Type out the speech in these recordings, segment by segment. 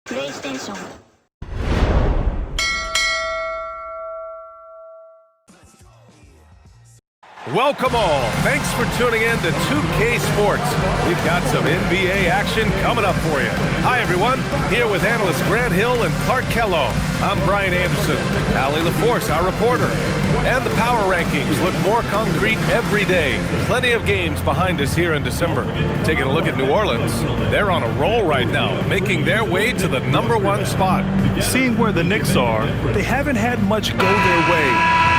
PlayStation. Welcome all. Thanks for tuning in to 2K Sports. We've got some NBA action coming up for you. Hi, everyone. Here with analysts Grant Hill and Clark Kello. I'm Brian Anderson. Allie LaForce, our reporter. And the power rankings look more concrete every day. Plenty of games behind us here in December. Taking a look at New Orleans. They're on a roll right now, making their way to the #1 spot. Seeing where the Knicks are, they haven't had much go their way.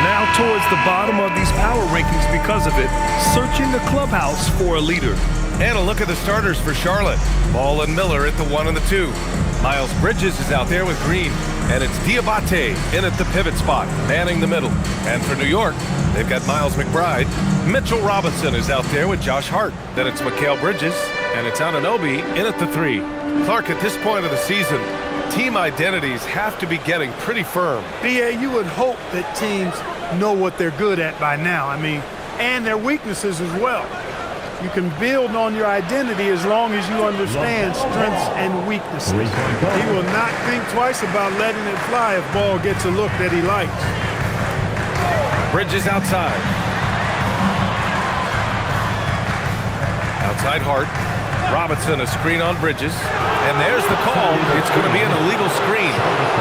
Now towards the bottom of these power rankings because of it, searching the clubhouse for a leader. And a look at the starters for Charlotte. Ball and Miller at the 1 and the 2. Miles Bridges is out there with Green. And it's Diabate in at the pivot spot, manning the middle. And for New York, they've got Miles McBride. Mitchell Robinson is out there with Josh Hart. Then it's Mikal Bridges. And it's Anunoby in at the 3. Clark, at this point of the season, team identities have to be getting pretty firm. BA, you would hope that teams know what they're good at by now. And their weaknesses as well. You can build on your identity as long as you understand strengths and weaknesses. He will not think twice about letting it fly if ball gets a look that he likes. Bridges outside. Outside Hart. Robinson a screen on Bridges. And there's the call. It's going to be an illegal screen.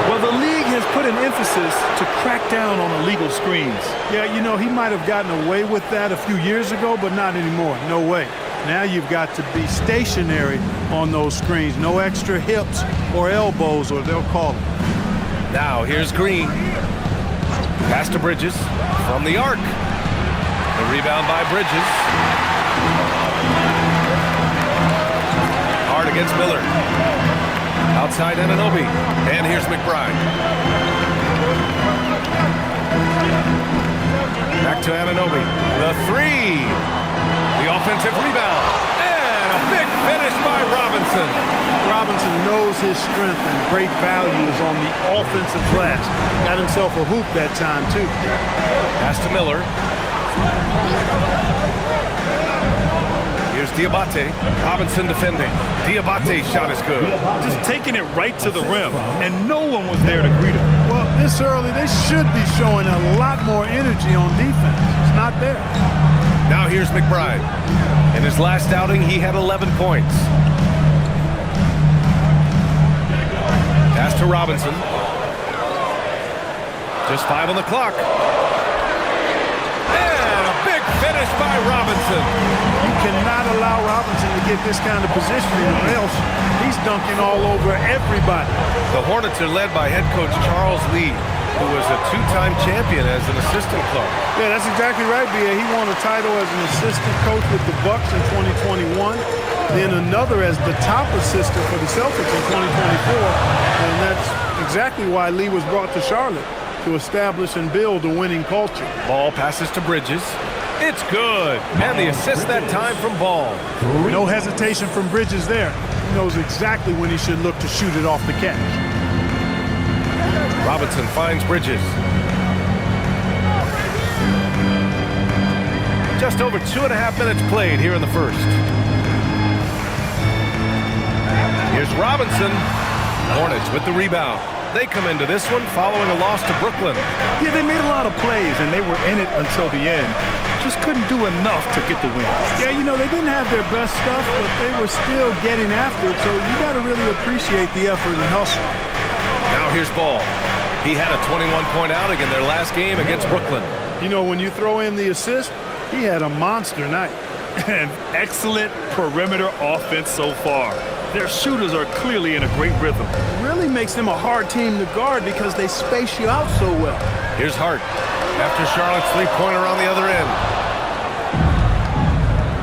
Well, the league has put an emphasis to crack down on illegal screens. Yeah, he might have gotten away with that a few years ago, but not anymore. No way. Now you've got to be stationary on those screens. No extra hips or elbows, or they'll call it. Now here's Green. Pass to Bridges from the arc. The rebound by Bridges. Hard against Miller. Outside Anunoby. And here's McBride. Back to Anunoby. The 3. The offensive rebound. And a big finish by Robinson. Robinson knows his strength and great value is on the offensive glass. Got himself a hoop that time, too. Pass to Miller. Here's Diabate. Robinson defending. Diabate's shot is good. Just taking it right to the rim, and no one was there to greet him. Well, this early, they should be showing a lot more energy on defense. It's not there. Now here's McBride. In his last outing, he had 11 points. Pass to Robinson. Just 5 on the clock. And a big finish by Robinson. You cannot allow Robinson to get this kind of positioning, or else he's dunking all over everybody. The Hornets are led by head coach Charles Lee, who was a 2-time champion as an assistant coach. Yeah, that's exactly right, B.A. He won a title as an assistant coach with the Bucks in 2021, then another as the top assistant for the Celtics in 2024, and that's exactly why Lee was brought to Charlotte, to establish and build a winning culture. Ball passes to Bridges. It's good. And the assist that time from Ball. No hesitation from Bridges there. He knows exactly when he should look to shoot it off the catch. Robinson finds Bridges. Just over 2.5 minutes played here in the first. Here's Robinson. Hornets with the rebound. They come into this one following a loss to Brooklyn. Yeah, they made a lot of plays, and they were in it until the end. Just couldn't do enough to get the win. Yeah, they didn't have their best stuff, but they were still getting after it, so you got to really appreciate the effort and hustle. Now here's Ball. He had a 21-point outing in their last game against Brooklyn. When you throw in the assist, he had a monster night. And excellent perimeter offense so far. Their shooters are clearly in a great rhythm. It really makes them a hard team to guard because they space you out so well. Here's Hart after Charlotte's three-pointer on the other end.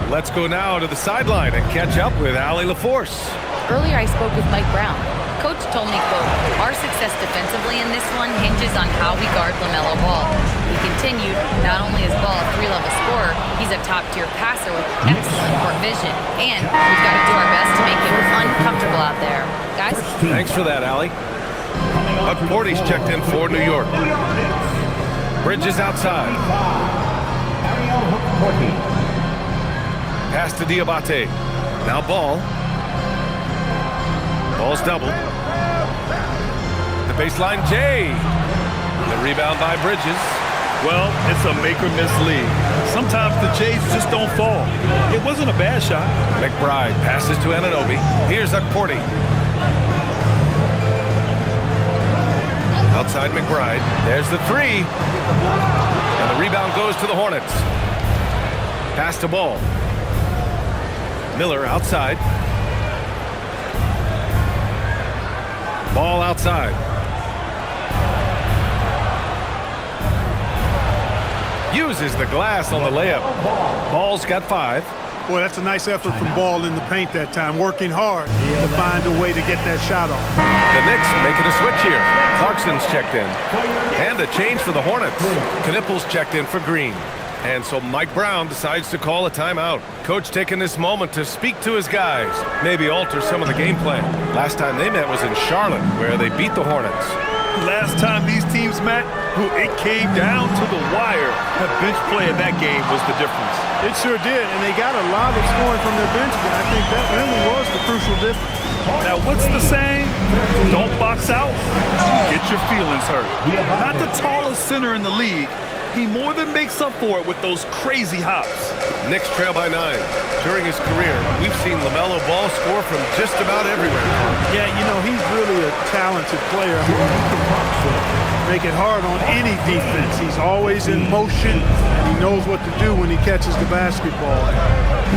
Let's go now to the sideline and catch up with Allie LaForce. Earlier I spoke with Mike Brown. Coach told me, quote, "Our success defensively in this one hinges on how we guard LaMelo Ball." He continued, "Not only is Ball a 3-level scorer, he's a top-tier passer with excellent court vision. And we've got to do our best to make him uncomfortable out there." Guys? Thanks for that, Allie. Buck Porty's checked in for New York. Bridges outside. Pass to Diabate. Now Ball. Ball's doubled. Baseline J. The rebound by Bridges. Well, it's a make-or-miss league. Sometimes the Jays just don't fall. It wasn't a bad shot. McBride passes to Anunoby. Here's Akporti. Outside McBride. There's the three. And the rebound goes to the Hornets. Pass to Ball. Miller outside. Ball outside. Uses the glass on the layup. Ball's got 5. Boy, that's a nice effort from Ball in the paint that time, working hard to find a way to get that shot off. The Knicks making a switch here. Clarkson's checked in. And a change for the Hornets. Knippel's checked in for Green. And so Mike Brown decides to call a timeout. Coach taking this moment to speak to his guys, maybe alter some of the game plan. Last time they met was in Charlotte, where they beat the Hornets. Last time these teams met, it came down to the wire. The bench play in that game was the difference. It sure did, and they got a lot of scoring from their bench, but I think that really was the crucial difference. Now, what's the saying? Don't box out, get your feelings hurt. Not the tallest center in the league. He more than makes up for it with those crazy hops. Knicks trail by 9. During his career, we've seen LaMelo Ball score from just about everywhere. Yeah, you know, he's really a talented player. I mean, he can make it hard on any defense. He's always in motion, and he knows what to do when he catches the basketball.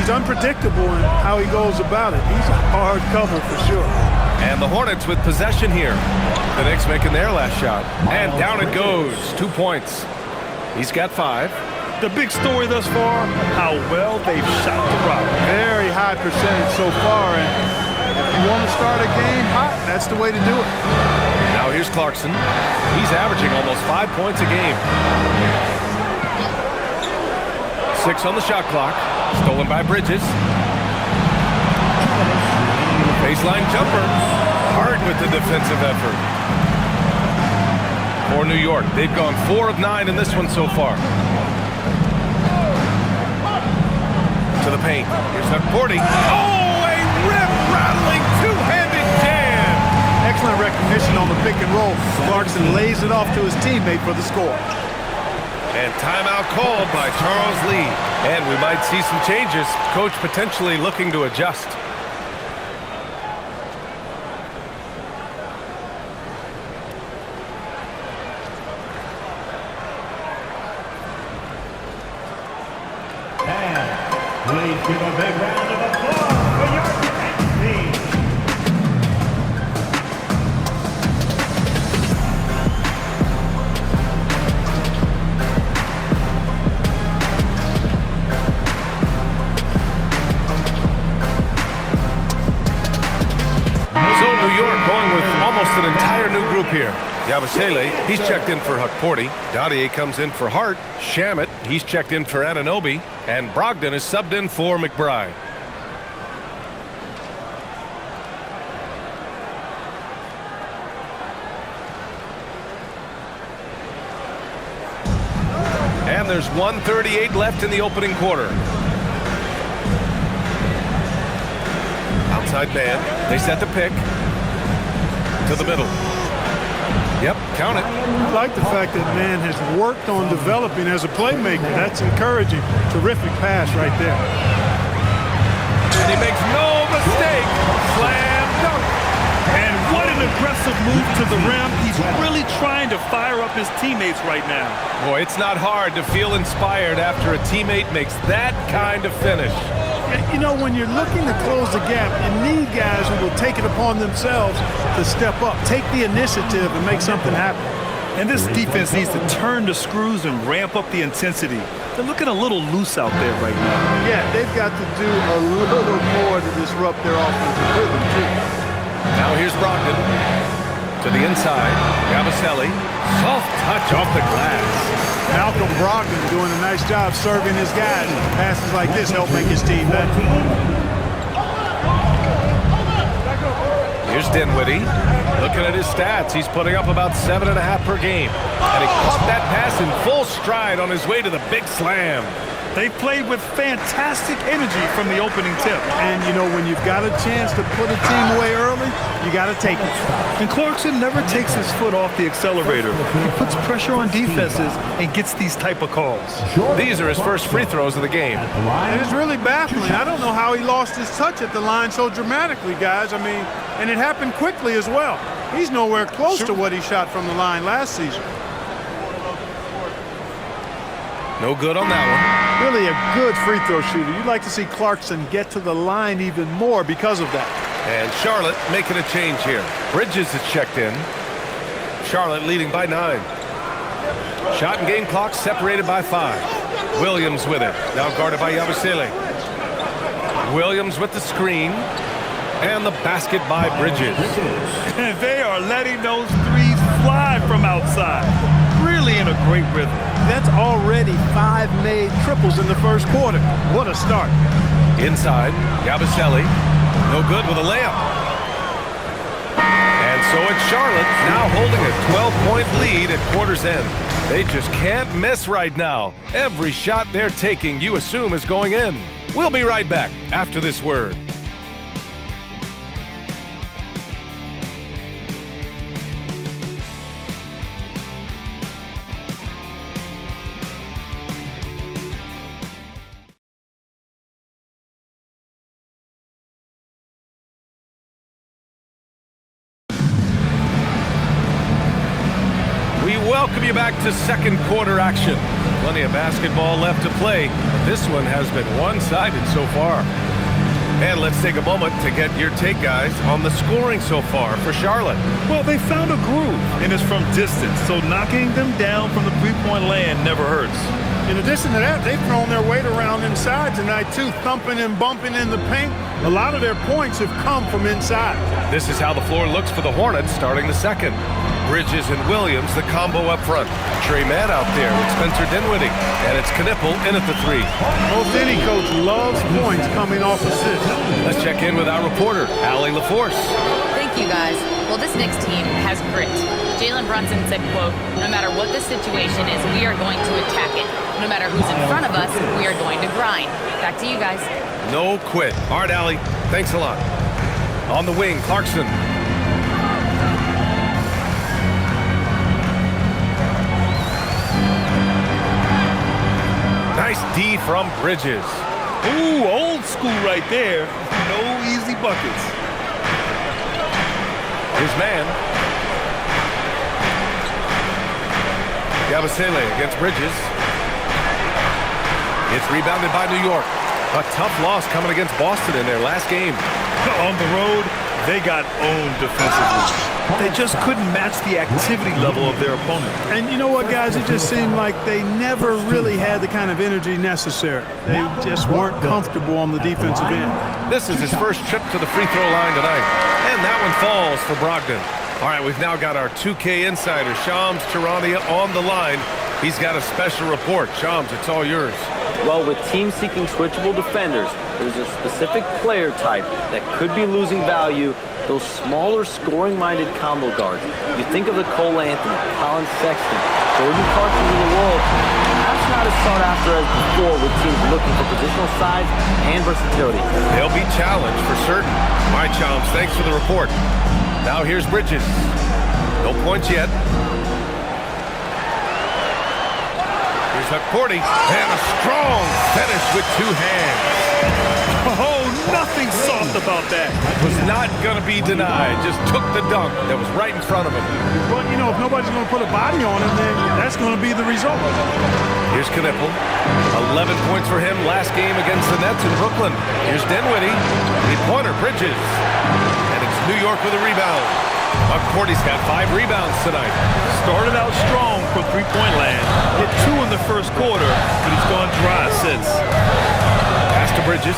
He's unpredictable in how he goes about it. He's a hard cover for sure. And the Hornets with possession here. The Knicks making their last shot. And down it goes. 2 points. He's got 5. The big story thus far, how well they've shot the rock. Very high percentage so far, and if you want to start a game hot, that's the way to do it. Now here's Clarkson. He's averaging almost 5 points a game. 6 on the shot clock. Stolen by Bridges. Baseline jumper. Hard with the defensive effort. For New York, they've gone 4 of 9 in this one so far. To the paint. Here's Akporti. Oh, a rip-rattling two-handed jam! Excellent recognition on the pick and roll. Clarkson lays it off to his teammate for the score. And timeout called by Charles Lee. And we might see some changes. Coach potentially looking to adjust. Please give a big round of applause for your team. So New York going with almost an entire new group here. Yabusele, he's checked in for Akporti. Dottier comes in for Hart. Shamet, he's checked in for Anunoby. And Brogdon is subbed in for McBride. And there's 1:38 left in the opening quarter. Outside man, they set the pick. To the middle. Yep, count it. I like the fact that man has worked on developing as a playmaker. That's encouraging. Terrific pass right there. And he makes no mistake. Slam dunk. And what an aggressive move to the rim. He's really trying to fire up his teammates right now. Boy, it's not hard to feel inspired after a teammate makes that kind of finish. You know, when you're looking to close the gap, you need guys who will take it upon themselves to step up, take the initiative, and make something happen. And this defense needs to turn the screws and ramp up the intensity. They're looking a little loose out there right now. Yeah, they've got to do a little more to disrupt their offensive rhythm, too. Now here's Brogdon. To the inside. Yabusele. Soft touch off the glass. Malcolm Brogdon doing a nice job serving his guys. Passes like this help make his team better. Here's Dinwiddie. Looking at his stats, he's putting up about 7.5 per game. And he caught that pass in full stride on his way to the big slam. They played with fantastic energy from the opening tip. And, you know, when you've got a chance to put a team away early, you got to take it. And Clarkson never takes his foot off the accelerator. He puts pressure on defenses and gets these type of calls. These are his first free throws of the game. And it's really baffling. I don't know how he lost his touch at the line so dramatically, guys. I mean, and it happened quickly as well. He's nowhere close to what he shot from the line last season. No good on that one. Really a good free throw shooter. You'd like to see Clarkson get to the line even more because of that. And Charlotte making a change here. Bridges is checked in. Charlotte leading by 9. Shot and game clock separated by 5. Williams with it. Now guarded by Yabusele. Williams with the screen. And the basket by Bridges. And they are letting those threes fly from outside. Really in a great rhythm. That's already 5 made triples in the first quarter. What a start. Inside, Yabusele. No good with a layup. And so it's Charlotte now holding a 12-point lead at quarter's end. They just can't miss right now. Every shot they're taking, you assume, is going in. We'll be right back after this word. Welcome you back to second quarter action. Plenty of basketball left to play. This one has been one-sided so far. And let's take a moment to get your take, guys, on the scoring so far for Charlotte. Well, they found a groove, and it's from distance, so knocking them down from the three-point land never hurts. In addition to that, they've thrown their weight around inside tonight, too, thumping and bumping in the paint. A lot of their points have come from inside. This is how the floor looks for the Hornets starting the second. Bridges and Williams, the combo up front. Trey Mann out there with Spencer Dinwiddie. And it's Knippel in at the 3. Most any coach loves points coming off assists. Let's check in with our reporter, Allie LaForce. Thank you, guys. Well, this Knicks team has grit. Jalen Brunson said, quote, "No matter what the situation is, we are going to attack it. No matter who's in front of us, we are going to grind." Back to you guys. No quit. All right, Allie. Thanks a lot. On the wing, Clarkson. Nice D from Bridges. Ooh, old school right there. No easy buckets. His man. Yabusele against Bridges. It's rebounded by New York. A tough loss coming against Boston in their last game. On the road, they got owned defensively. They just couldn't match the activity level of their opponent. And you know what, guys? It just seemed like they never really had the kind of energy necessary. They just weren't comfortable on the defensive end. This is his first trip to the free throw line tonight. And that one falls for Brogdon. All right, we've now got our 2K insider, Shams Charania, on the line. He's got a special report. Shams, it's all yours. Well, with teams seeking switchable defenders, there's a specific player type that could be losing value, those smaller scoring-minded combo guards. You think of the Cole Anthony, Colin Sexton, Jordan Clarkson of the world, perhaps not as sought after as before with teams looking for positional size and versatility. They'll be challenged for certain. All right, Shams, thanks for the report. Now here's Bridges. No points yet. Here's McCourty, and a strong finish with 2 hands. Oh, nothing soft about that. Was not going to be denied. Just took the dunk that was right in front of him. Well, you know, if nobody's going to put a body on him, then that's going to be the result. Here's Knippel. 11 points for him last game against the Nets in Brooklyn. Here's Dinwiddie. Three-pointer, Bridges. And it's New York with a rebound. McCourty's got 5 rebounds tonight. Started out strong from three-point land. Hit 2 in the first quarter, but he's gone dry since. Pass to Bridges.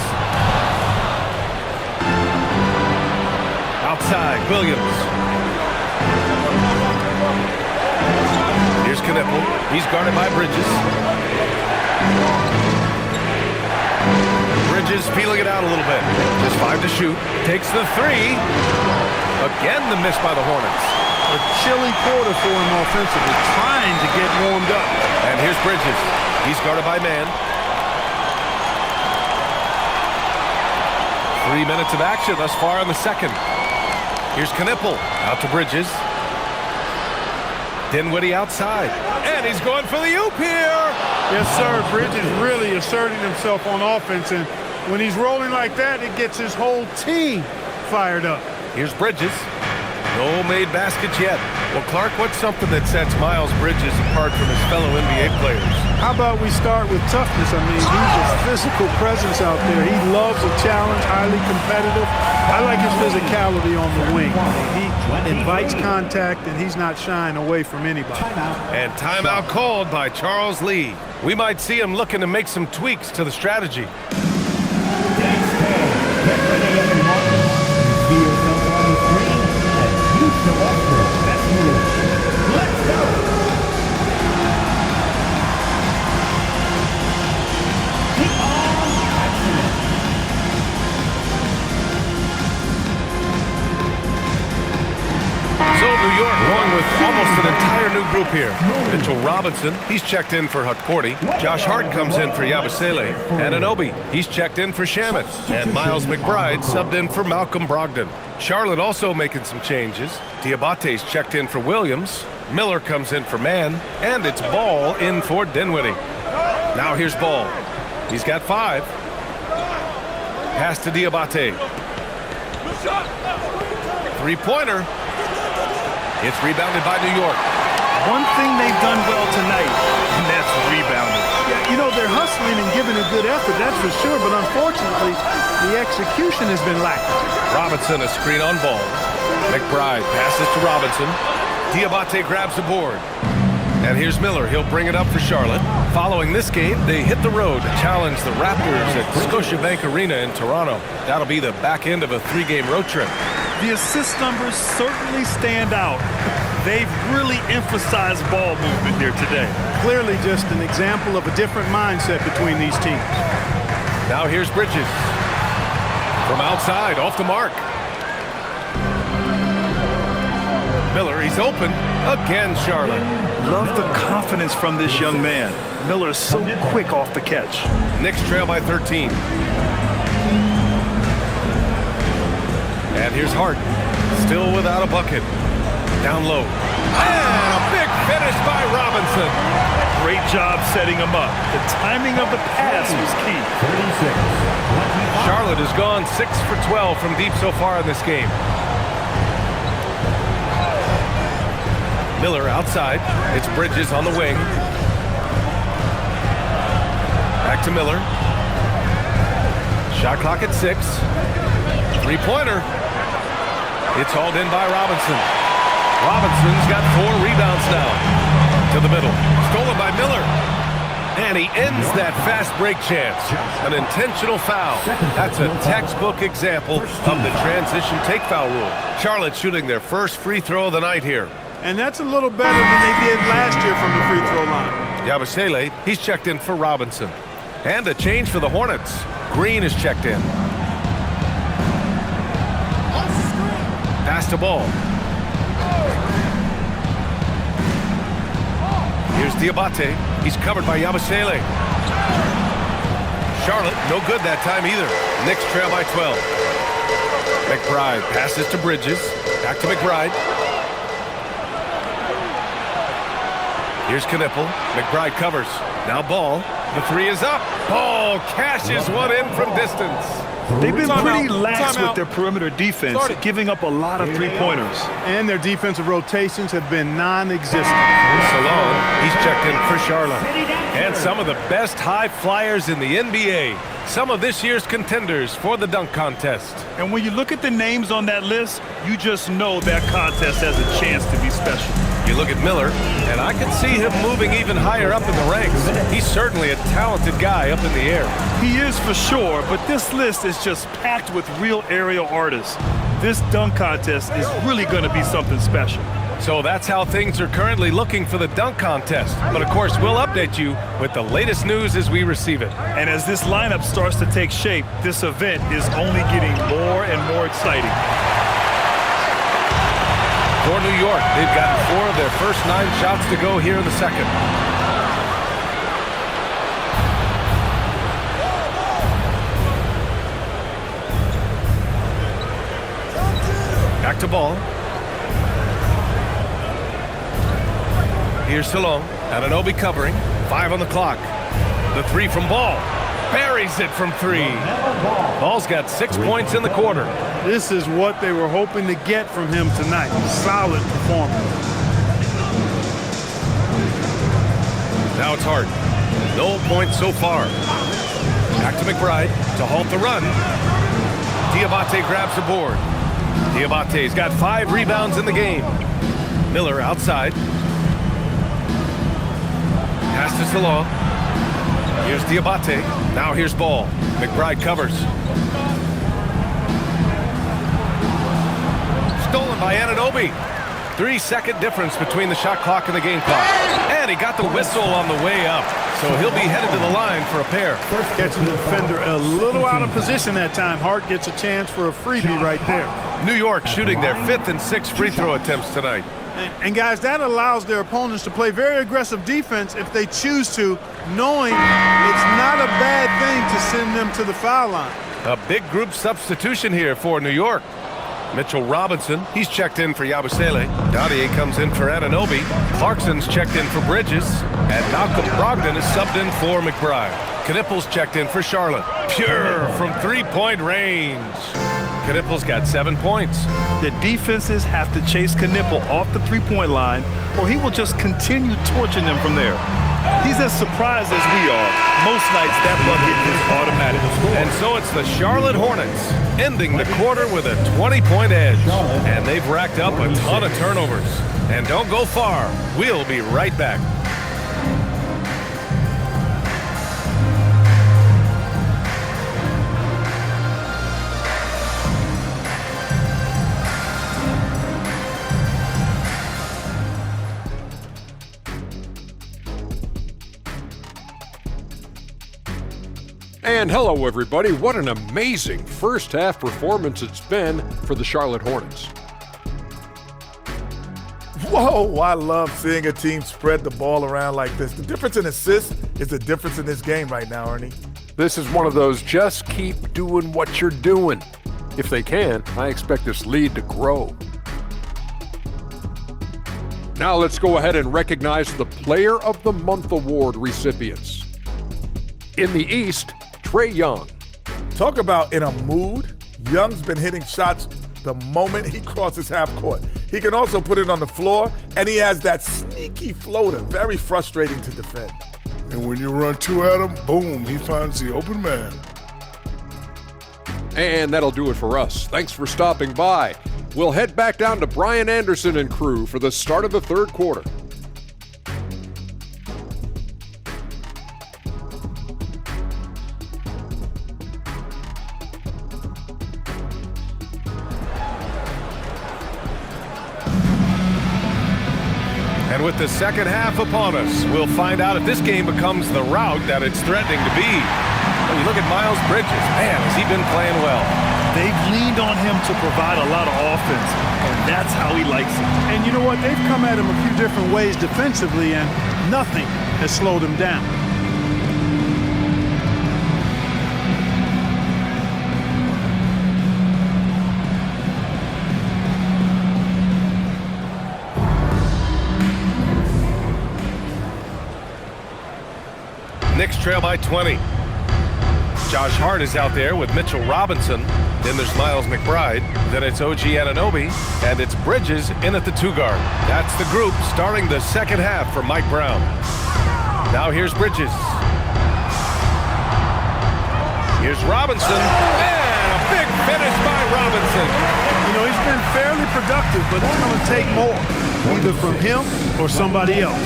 Outside, Williams. Here's Knippel. He's guarded by Bridges. Bridges feeling it out a little bit. Just 5 to shoot. Takes the 3. Again, the miss by the Hornets. A chilly quarter for him offensively, trying to get warmed up. And here's Bridges. He's guarded by Mann. 3 minutes of action thus far in the second. Here's Knippel. Out to Bridges. Dinwiddie outside. And he's going for the oop here. Yes, sir. Bridges really asserting himself on offense, and when he's rolling like that, it gets his whole team fired up. Here's Bridges. No made baskets yet. Well, Clark, what's something that sets Miles Bridges apart from his fellow NBA players? How about we start with toughness? I mean, he's a physical presence out there. He loves a challenge, highly competitive. I like his physicality on the wing. He invites contact, and he's not shying away from anybody. And timeout called by Charles Lee. We might see him looking to make some tweaks to the strategy. Get ready, everyone. See yourself on the screen and you select your best move. Let's go! Keep on action. So New York going with almost an entire new group here. Mitchell Robinson, he's checked in for Hukporti. Josh Hart comes in for Yabusele. And Anunoby, he's checked in for Shamet. And Miles McBride subbed in for Malcolm Brogdon. Charlotte also making some changes. Diabate's checked in for Williams. Miller comes in for Mann. And it's Ball in for Dinwiddie. Now here's Ball. He's got 5. Pass to Diabate. Three-pointer. It's rebounded by New York. One thing they've done well tonight, and that's rebounding. Yeah, you know, they're hustling and giving a good effort, that's for sure, but unfortunately, the execution has been lacking. Robinson, a screen on Ball. McBride passes to Robinson. Diabate grabs the board. And here's Miller. He'll bring it up for Charlotte. Following this game, they hit the road to challenge the Raptors at Scotiabank Arena in Toronto. That'll be the back end of a 3-game road trip. The assist numbers certainly stand out. They've really emphasized ball movement here today. Clearly just an example of a different mindset between these teams. Now here's Bridges. From outside, off the mark. Miller, he's open. Again, Charlotte. Love the confidence from this young man. Miller is so quick off the catch. Knicks trail by 13. And here's Hart. Still without a bucket. Down low. And a big finish by Robinson. Great job setting him up. The timing of the pass was key. 36. Charlotte has gone 6 for 12 from deep so far in this game. Miller outside. It's Bridges on the wing. Back to Miller. Shot clock at 6. Three-pointer. It's hauled in by Robinson. Robinson's got 4 rebounds now. To the middle. Stolen by Miller. And he ends that fast break chance. An intentional foul. That's a textbook example of the transition take foul rule. Charlotte shooting their first free throw of the night here. And that's a little better than they did last year from the free throw line. Yabusele, he's checked in for Robinson. And a change for the Hornets. Green is checked in. Pass to Ball. Here's Diabate. He's covered by Yabusele. Charlotte, no good that time either. Knicks trail by 12. McBride passes to Bridges. Back to McBride. Here's Knippel. McBride covers. Now Ball. The 3 is up. Ball cashes one in from distance. They've been pretty Timeout. lax with Timeout. their perimeter defense, giving up a lot of three-pointers. And their defensive rotations have been non-existent. Salone, he's checked in for Charlotte. And some of the best high flyers in the NBA. Some of this year's contenders for the dunk contest. And when you look at the names on that list, you just know that contest has a chance to be special. You look at Miller, and I can see him moving even higher up in the ranks. He's certainly a talented guy up in the air. He is for sure, but this list is just packed with real aerial artists. This dunk contest is really going to be something special. So that's how things are currently looking for the dunk contest. But of course, we'll update you with the latest news as we receive it. And as this lineup starts to take shape, this event is only getting more and more exciting. For New York, they've gotten 4 of their first 9 shots to go here in the second. Back to to ball. Here's Salon. Anunoby covering. 5 on the clock. The 3 from Ball. Buries it from 3. Ball's got 6 points in the quarter. This is what they were hoping to get from him tonight. Solid performance. Now it's Hart. No points so far. Back to McBride to halt the run. Diabate grabs the board. Diabate's got 5 rebounds in the game. Miller outside. Pass to Salon. Here's Diabate. Now here's Ball. McBride covers. Stolen by Anunoby. 3-second difference between the shot clock and the game clock. And he got the whistle on the way up. So he'll be headed to the line for a pair. First catching the defender a little out of position that time. Hart gets a chance for a freebie right there. New York shooting their 5th and 6th free throw attempts tonight. And guys, that allows their opponents to play very aggressive defense if they choose to, knowing it's not a bad thing to send them to the foul line. A big group substitution here for New York. Mitchell Robinson, he's checked in for Yabusele. Dottier comes in for Anunoby. Clarkson's checked in for Bridges. And Malcolm Brogdon is subbed in for McBride. Knippel's checked in for Charlotte. Pure from 3-point range. Knippel's got 7 points. The defenses have to chase Knippel off the three-point line, or he will just continue torching them from there. He's as surprised as we are. Most nights that bucket is automatic. And so it's the Charlotte Hornets ending the quarter with a 20-point edge. And they've racked up a ton of turnovers. And don't go far. We'll be right back. And hello, everybody. What an amazing first-half performance it's been for the Charlotte Hornets. Whoa, I love seeing a team spread the ball around like this. The difference in assists is the difference in this game right now, Ernie. This is one of those just keep doing what you're doing. If they can, I expect this lead to grow. Now let's go ahead and recognize the Player of the Month Award recipients. In the East, Trae Young. Talk about in a mood. Young's been hitting shots the moment he crosses half court. He can also put it on the floor, and he has that sneaky floater. Very frustrating to defend. And when you run 2 at him, boom, he finds the open man. And that'll do it for us. Thanks for stopping by. We'll head back down to Brian Anderson and crew for the start of the third quarter. And with the second half upon us, we'll find out if this game becomes the rout that it's threatening to be. When you look at Miles Bridges, man, has he been playing well? They've leaned on him to provide a lot of offense, and that's how he likes it. And you know what? They've come at him a few different ways defensively, and nothing has slowed him down. Knicks trail by 20. Josh Hart is out there with Mitchell Robinson. Then there's Miles McBride. Then it's OG Anunoby. And it's Bridges in at the 2 guard. That's the group starting the second half for Mike Brown. Now here's Bridges. Here's Robinson. And a big finish by Robinson. You know, he's been fairly productive, but it's going to take more, either from him or somebody else.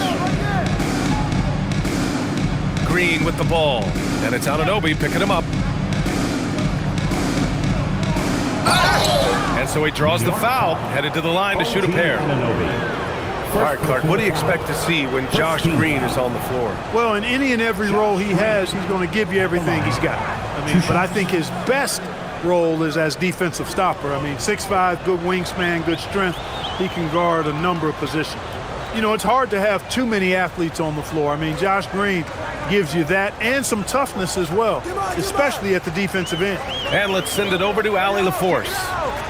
Green with the ball, and it's Anunoby picking him up. And so he draws the foul, headed to the line to shoot a pair. All right, Clark, what do you expect to see when Josh Green is on the floor? Well, in any and every role he has, he's going to give you everything he's got. But I think his best role is as defensive stopper. 6'5", good wingspan, good strength. He can guard a number of positions. You know, it's hard to have too many athletes on the floor. Josh Green gives you that and some toughness as well, especially at the defensive end. And let's send it over to Allie LaForce.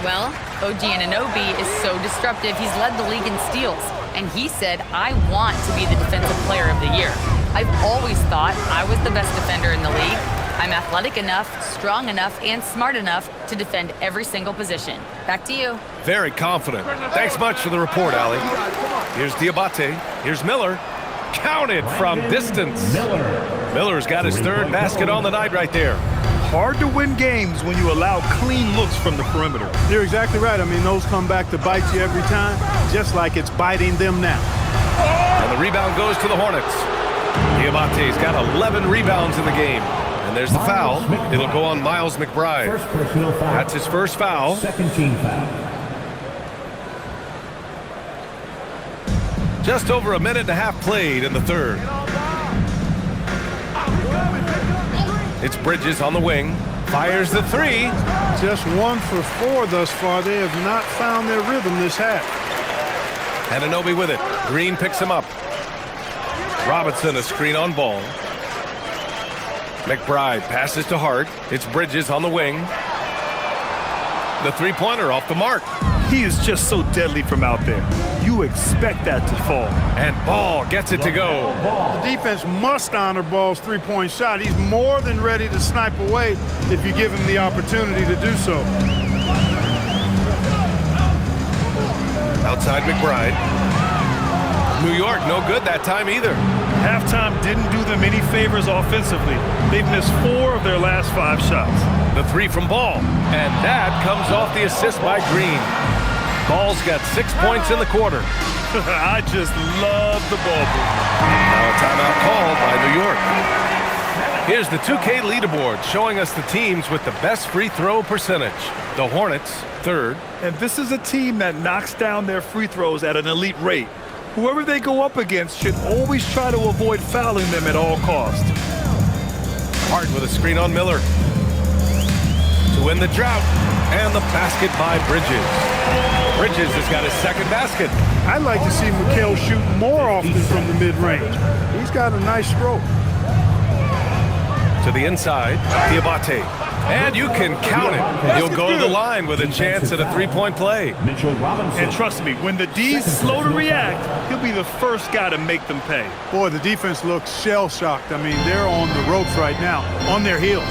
Well, OG Anunoby is so disruptive, he's led the league in steals. And he said, I want to be the Defensive Player of the Year. I've always thought I was the best defender in the league. I'm athletic enough, strong enough, and smart enough to defend every single position. Back to you. Very confident. Thanks much for the report, Allie. Here's Diabate. Here's Miller. Counted from distance. Miller's got his third basket on the night right there. Hard to win games when you allow clean looks from the perimeter. You're exactly right. I mean, those come back to bite you every time, just like it's biting them now. And the rebound goes to the Hornets. Diabate's got 11 rebounds in the game. And there's the foul. It'll go on Miles McBride. First personal foul. That's his first foul. Second team foul. Just over a minute and a half played in the third. It's Bridges on the wing. Fires the three. Just 1 for 4 thus far. They have not found their rhythm this half. Anunoby with it. Green picks him up. Robinson a screen on ball. McBride passes to Hart. It's Bridges on the wing. The three-pointer off the mark. He is just so deadly from out there. You expect that to fall. And Ball gets it to go. The defense must honor Ball's three-point shot. He's more than ready to snipe away if you give him the opportunity to do so. Outside McBride. New York no good that time either. Halftime didn't do them any favors offensively. They've missed 4 of their last 5 shots. The three from Ball. And that comes off the assist by Green. Ball's got 6 points in the quarter. I just love the ball. Now a timeout called by New York. Here's the 2K leaderboard showing us the teams with the best free throw percentage. The Hornets, third. And this is a team that knocks down their free throws at an elite rate. Whoever they go up against should always try to avoid fouling them at all costs. Hart with a screen on Miller. To win the drought. And the basket by Bridges. Bridges has got his second basket. I'd like to see Mikal shoot more often from the mid-range. He's got a nice stroke. To the inside, Diabate. And you can count it. He'll go to the line with a chance at a three-point play. Mitchell Robinson. And trust me, when the D's slow to react, he'll be the first guy to make them pay. Boy, the defense looks shell-shocked. I mean, they're on the ropes right now, on their heels.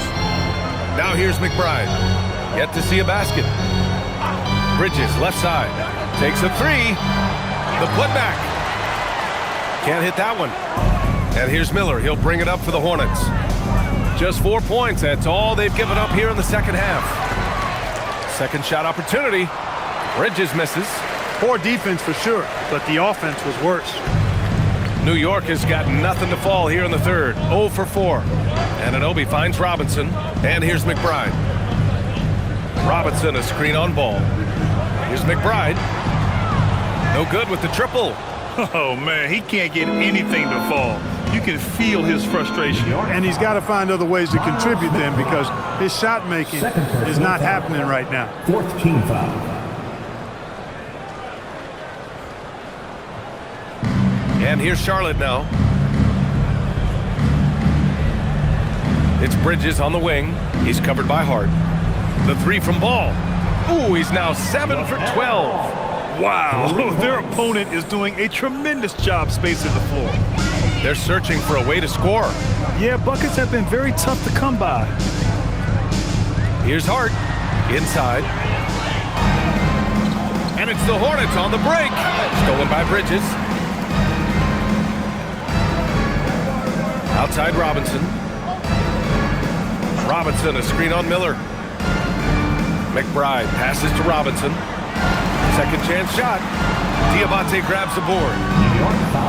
Now here's McBride. Yet to see a basket. Bridges, left side. Takes a three. The putback. Can't hit that one. And here's Miller. He'll bring it up for the Hornets. Just 4 points. That's all they've given up here in the second half. Second shot opportunity. Bridges misses. Poor defense for sure, but the offense was worse. New York has got nothing to fall here in the third. 0 for 4. Anunoby finds Robinson. And here's McBride. Robinson a screen on ball. Here's McBride. No good with the triple. Oh, man, he can't get anything to fall. You can feel his frustration. And he's got to find other ways to contribute then because his shot making is not happening right now. Fourth team foul. And here's Charlotte now. It's Bridges on the wing. He's covered by Hart. The three from Ball. Ooh, he's now 7 for 12. Wow, their opponent is doing a tremendous job spacing the floor. They're searching for a way to score. Yeah, buckets have been very tough to come by. Here's Hart. Inside. And it's the Hornets on the break. Stolen by Bridges. Outside Robinson. Robinson, a screen on Miller. McBride passes to Robinson. Second chance shot. Diabate grabs the board.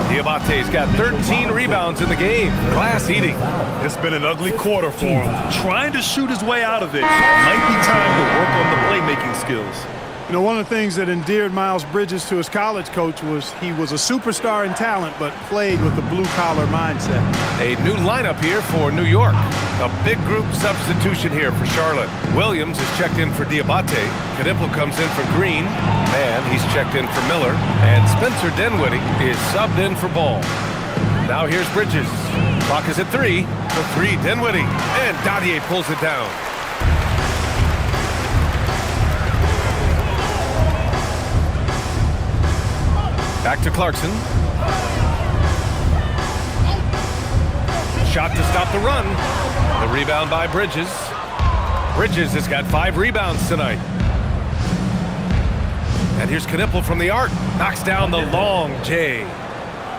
Diabate's got 13 rebounds in the game. Glass eating. It's been an ugly quarter for him. Trying to shoot his way out of it. Might be time to work on the playmaking skills. You know, one of the things that endeared Miles Bridges to his college coach was he was a superstar in talent, but played with a blue-collar mindset. A new lineup here for New York. A big group substitution here for Charlotte. Williams is checked in for Diabate. Kadipple comes in for Green. And he's checked in for Miller. And Spencer Dinwiddie is subbed in for Ball. Now here's Bridges. Clock is at 3. For 3, Dinwiddie. And Dottier pulls it down. Back to Clarkson. Shot to stop the run. The rebound by Bridges. Bridges has got 5 rebounds tonight. And here's Knipple from the arc. Knocks down the long J.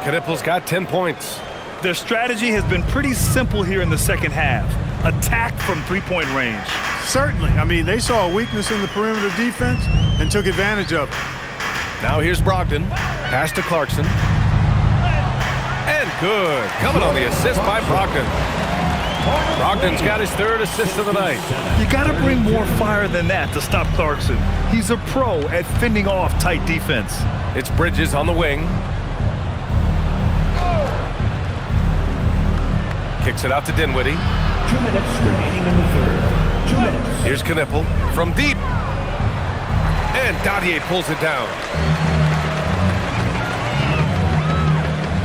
Knipple's got 10 points. Their strategy has been pretty simple here in the second half. Attack from three-point range. Certainly. I mean, they saw a weakness in the perimeter defense and took advantage of it. Now here's Brogdon. Pass to Clarkson. And good. Coming on the assist by Brogdon. Brogdon's got his 3rd assist of the night. You got to bring more fire than that to stop Clarkson. He's a pro at fending off tight defense. It's Bridges on the wing. Kicks it out to Dinwiddie. 2 minutes remaining in the third. 2 minutes. Here's Knipple from deep. And Dottier pulls it down.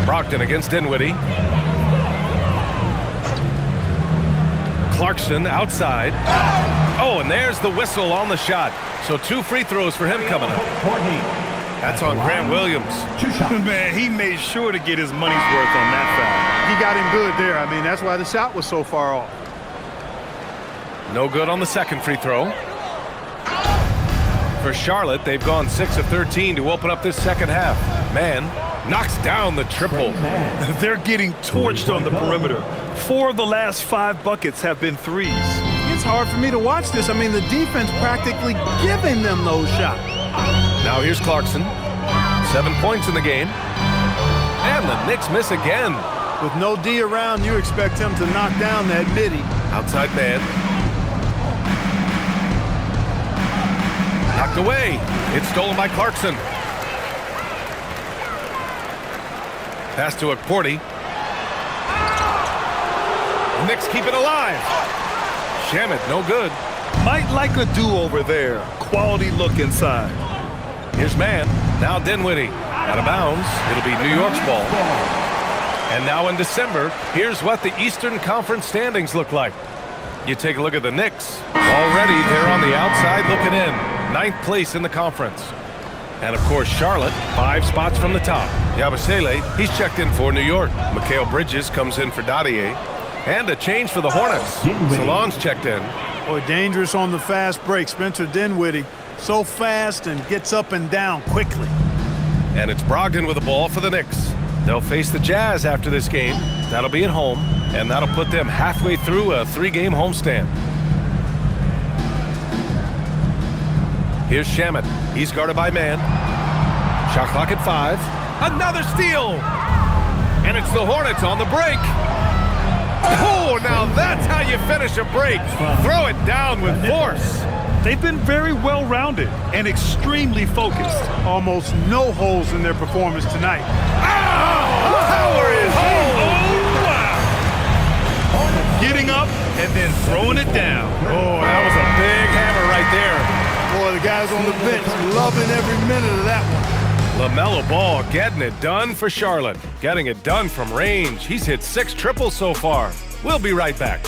Brogdon against Dinwiddie. Clarkson outside. Oh, and there's the whistle on the shot. So 2 free throws for him coming up. That's on Grant Williams. 2 shots. Man, he made sure to get his money's worth on that foul. He got him good there. I mean, that's why the shot was so far off. No good on the 2nd free throw. For Charlotte, they've gone 6 of 13 to open up this second half. Man knocks down the triple. They're getting torched on the perimeter. 4 of the last 5 buckets have been threes. It's hard for me to watch this. I mean, the defense practically giving them those shots. Now here's Clarkson. 7 points in the game. And the Knicks miss again. With no D around, you expect him to knock down that midi. Outside man. Knocked away. It's stolen by Clarkson. Pass to Okporti. Knicks keep it alive. Shamet, no good. Might like a do-over there. Quality look inside. Here's man. Now Dinwiddie. Out of bounds. It'll be New York's ball. And now in December, here's what the Eastern Conference standings look like. You take a look at the Knicks. Already they're on the outside looking in. 9th place in the conference. And of course Charlotte, 5 spots from the top. Yabusele, he's checked in for New York. Mikal Bridges comes in for Dottier. And a change for the Hornets. Salon's checked in. Boy, dangerous on the fast break. Spencer Dinwiddie, so fast and gets up and down quickly. And it's Brogdon with the ball for the Knicks. They'll face the Jazz after this game. That'll be at home, and that'll put them halfway through a 3-game homestand. Here's Shamet. He's guarded by man. Shot clock at 5. Another steal! And it's the Hornets on the break. Oh, now that's how you finish a break. Throw it down with force. They've been very well-rounded and extremely focused. Almost no holes in their performance tonight. Power is home. Oh, wow. Getting up and then throwing it down. Oh, that was a big hammer right there. Boy, the guys on the bench loving every minute of that one. LaMelo Ball getting it done for Charlotte. Getting it done from range. He's hit 6 triples so far. We'll be right back.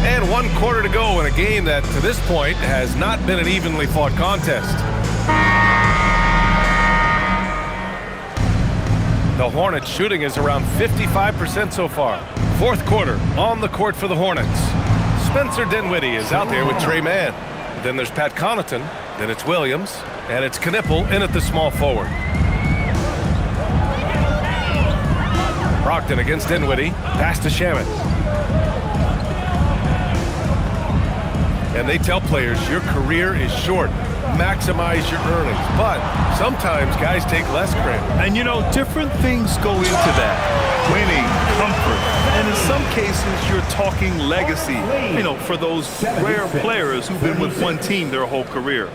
And 1 quarter to go in a game that, to this point, has not been an evenly fought contest. The Hornets shooting is around 55% so far. 4th quarter on the court for the Hornets. Spencer Dinwiddie is out there with Trey Mann. Then there's Pat Connaughton. Then it's Williams. And it's Knipple in at the small forward. Brogdon against Dinwiddie. Pass to Shamet. And they tell players your career is short. Maximize your earnings. But sometimes guys take less credit. And you know, different things go into that. Winning, comfort, and in some cases you're talking legacy, you know, for those rare players who've been with one team their whole career.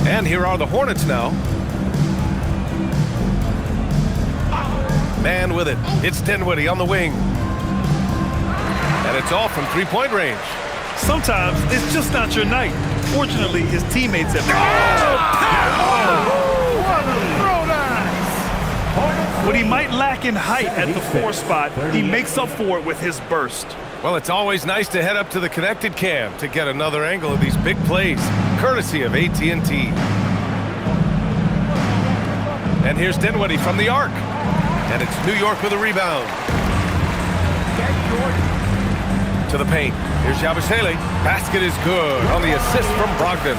And here are the Hornets now. Man with it. It's Dinwiddie on the wing. And it's all from 3-point range. Sometimes it's just not your night. Fortunately, his teammates have... What he might lack in height at the 4 spot, he makes up for it with his burst. Well, it's always nice to head up to the connected cam to get another angle of these big plays, courtesy of AT&T. And here's Dinwiddie from the arc. And it's New York with a rebound. To the paint. Here's Yabusele. Basket is good on the assist from Brogdon.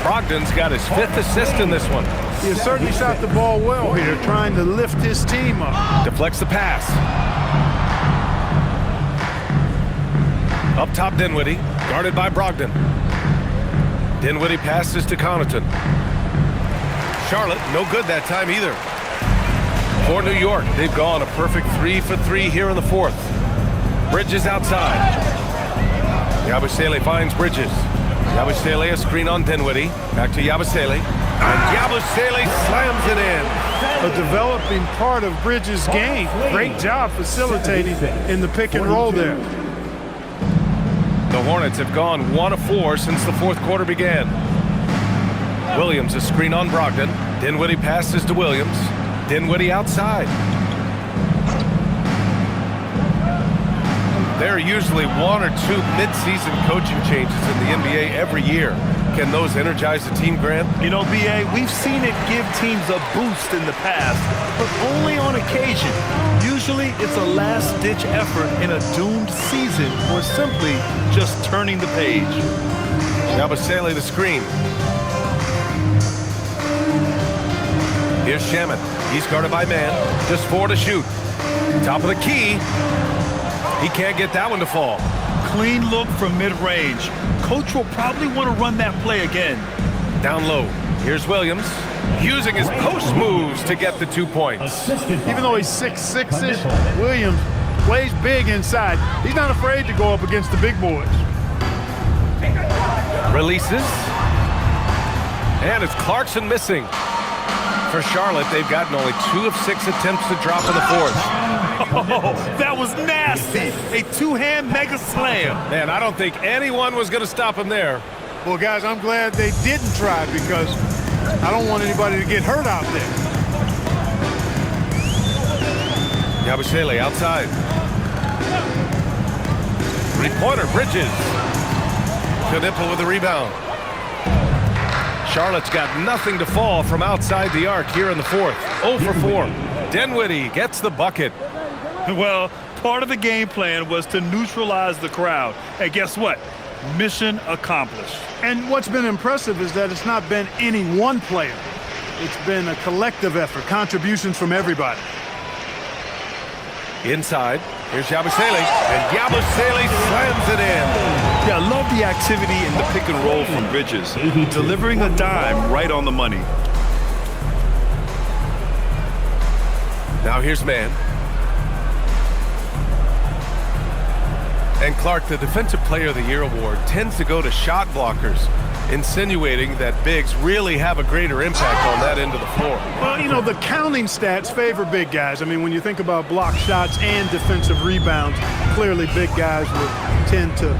Brogdon's got his 5th assist in this one. He certainly shot the ball well here, trying to lift his team up. Deflects the pass. Up top, Dinwiddie, guarded by Brogdon. Dinwiddie passes to Connaughton. Charlotte, no good that time either. For New York, they've gone a perfect 3 for 3 here in the 4th. Bridges outside. Yabusele finds Bridges. Yabusele, a screen on Dinwiddie. Back to Yabusele. And Yabusele slams it in. A developing part of Bridges' game. Great job facilitating in the pick and roll there. The Hornets have gone 1 of 4 since the 4th quarter began. Williams, a screen on Brogdon. Dinwiddie passes to Williams. Dinwiddie outside. There are usually 1 or 2 mid-season coaching changes in the NBA every year. Can those energize the team, Grant? You know, B.A., we've seen it give teams a boost in the past, but only on occasion. Usually it's a last-ditch effort in a doomed season or simply just turning the page. Yabusele the screen. Here's Shamet. He's guarded by man. Just 4 to shoot. Top of the key. He can't get that one to fall. Clean look from mid-range. Coach will probably want to run that play again. Down low. Here's Williams. Using his post moves to get the 2 points. Even though he's 6'6"-ish, Williams plays big inside. He's not afraid to go up against the big boys. Releases. And it's Clarkson missing. For Charlotte, they've gotten only 2 of 6 attempts to drop in the 4th. Oh, that was nasty. A 2-hand mega slam. Man, I don't think anyone was going to stop him there. Well, guys, I'm glad they didn't try because I don't want anybody to get hurt out there. Yabusele outside. 3-pointer, Bridges. Knipple with the rebound. Charlotte's got nothing to fall from outside the arc here in the 4th. 0 for 4. Dinwiddie gets the bucket. Well, part of the game plan was to neutralize the crowd. And guess what? Mission accomplished. And what's been impressive is that it's not been any one player. It's been a collective effort, contributions from everybody. Inside, here's Yabusele, and Yabusele slams it in. Yeah, I love the activity in the pick and roll from Bridges, delivering a dime right on the money. Now here's man. And Clark, the Defensive Player of the Year award tends to go to shot blockers, insinuating that bigs really have a greater impact on that end of the floor. Well, you know, the counting stats favor big guys. I mean, when you think about block shots and defensive rebounds, clearly big guys would tend to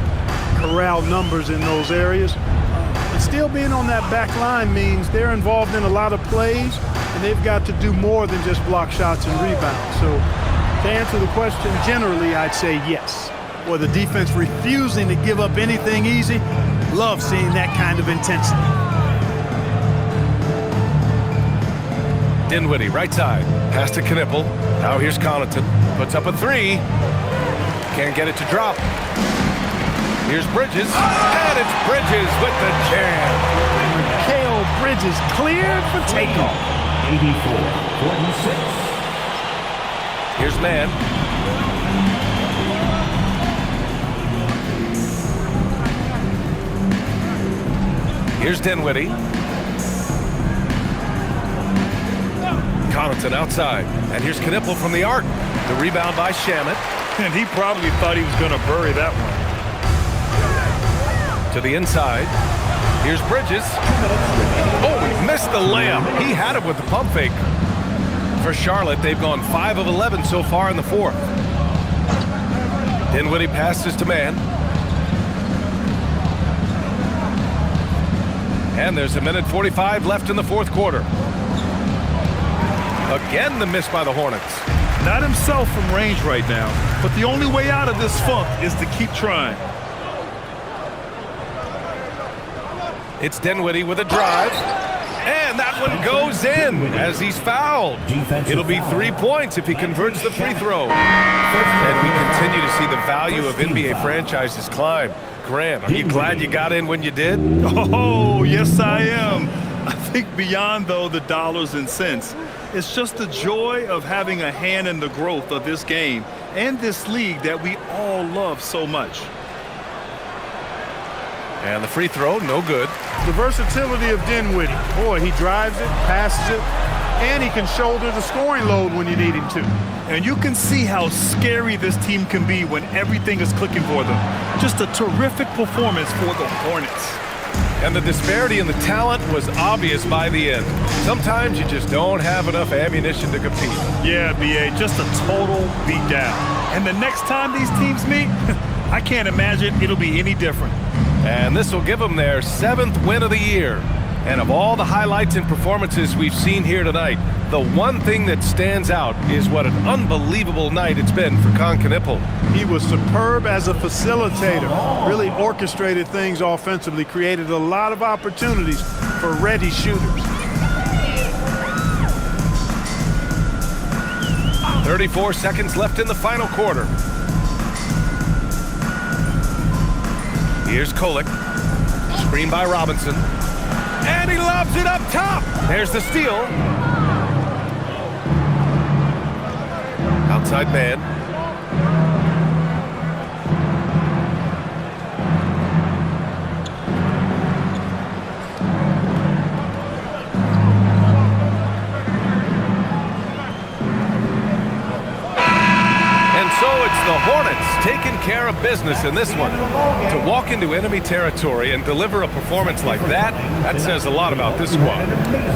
corral numbers in those areas. But still being on that back line means they're involved in a lot of plays, and they've got to do more than just block shots and rebounds. So to answer the question, generally, I'd say yes. Or the defense refusing to give up anything easy. Love seeing that kind of intensity. Dinwiddie, right side. Pass to Knipple. Now here's Connaughton. Puts up a 3. Can't get it to drop. Here's Bridges. And it's Bridges with the jam. Mikal Bridges cleared for takeoff. 84-46. Here's man. Here's Dinwiddie. Connaughton outside. And here's Knipple from the arc. The rebound by Shamet. And he probably thought he was going to bury that one. To the inside. Here's Bridges. Oh, he missed the layup. He had it with the pump fake. For Charlotte, they've gone 5 of 11 so far in the 4th. Dinwiddie passes to man. And there's 1:45 left in the 4th quarter. A Again, the miss by the Hornets. Not himself from range right now, but the only way out of this funk is to keep trying. It's Dinwiddie with a drive. And that one goes in as he's fouled. It'll be 3 points if he converts the free throw. And we continue to see the value of NBA franchises climb. Grant, are you glad you got in when you did? Oh, yes, I am. I think beyond, though, the dollars and cents, it's just the joy of having a hand in the growth of this game and this league that we all love so much. And the free throw, no good. The versatility of Dinwiddie. Boy, he drives it, passes it, and he can shoulder the scoring load when you need him to. And you can see how scary this team can be when everything is clicking for them. Just a terrific performance for the Hornets. And the disparity in the talent was obvious by the end. Sometimes you just don't have enough ammunition to compete. Yeah, B.A., just a total beatdown. And the next time these teams meet, I can't imagine it'll be any different. And this will give them their 7th win of the year. And of all the highlights and performances we've seen here tonight, the one thing that stands out is what an unbelievable night it's been for Con Knippel. He was superb as a facilitator, really orchestrated things offensively, created a lot of opportunities for ready shooters. 34 seconds left in the final quarter. Here's Kolek. Screen by Robinson. And he lobs it up top. There's the steal. Outside man. And so it's the Hornets taking care of business in this one. To walk into enemy territory and deliver a performance like that, that says a lot about this squad.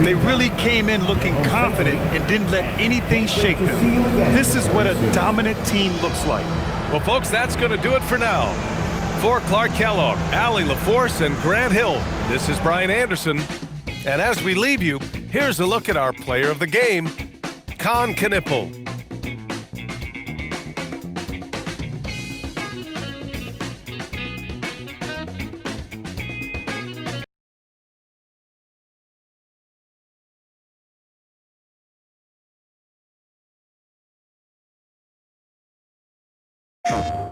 They really came in looking confident and didn't let anything shake them. This is what a dominant team looks like. Well, folks, that's going to do it for now. For Clark Kellogg, Allie LaForce, and Grant Hill, this is Brian Anderson. And as we leave you, here's a look at our player of the game, Con Knippel. True.